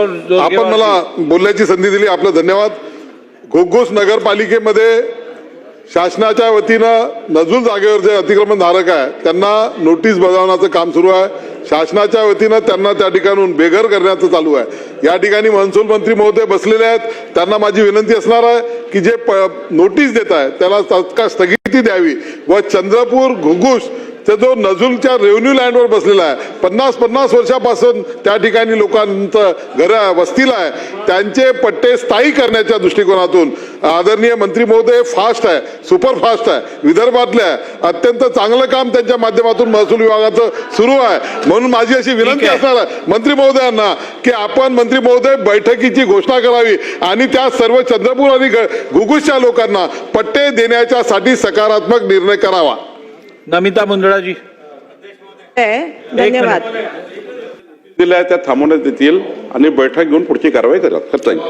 आपण मला बोलण्याची संधी दिली, आपलं धन्यवाद. घुग्गुस नगरपालिकेमध्ये शासनाच्या वतीनं नजूल जागेवर जे अतिक्रमणधारक आहे त्यांना नोटीस बजावण्याचं काम सुरू आहे. शासनाच्या वतीनं त्यांना त्या ठिकाणून बेघर करण्याचं चालू आहे. या ठिकाणी महसूल मंत्री महोदय बसलेले आहेत. त्यांना माझी विनंती असणार आहे की जे नोटीस देत आहे त्याला तात्काळ स्थगिती द्यावी व चंद्रपूर घुग्गुस जो नजूलच्या रेव्हेन्यू लँडवर बसलेला आहे, 50 वर्षापासून त्या ठिकाणी लोकांचं घर वस्तीला आहे, त्यांचे पट्टे स्थायी करण्याच्या दृष्टिकोनातून आदरणीय मंत्री महोदय फास्ट आहे, सुपरफास्ट आहे, विदर्भातले आहे, अत्यंत चांगलं काम त्यांच्या माध्यमातून महसूल विभागाचं सुरू आहे. म्हणून माझी अशी विनंती असणार आहे मंत्री महोदयांना की आपण मंत्री महोदय बैठकीची घोषणा करावी आणि त्या सर्व चंद्रपूर आणि घुग्गुसच्या लोकांना पट्टे देण्याच्यासाठी सकारात्मक निर्णय करावा. नमिता मुंदडाजी, धन्यवाद. दिल्या त्या थांबवण्यात येतील आणि बैठक घेऊन पुढची कारवाई करता येईल.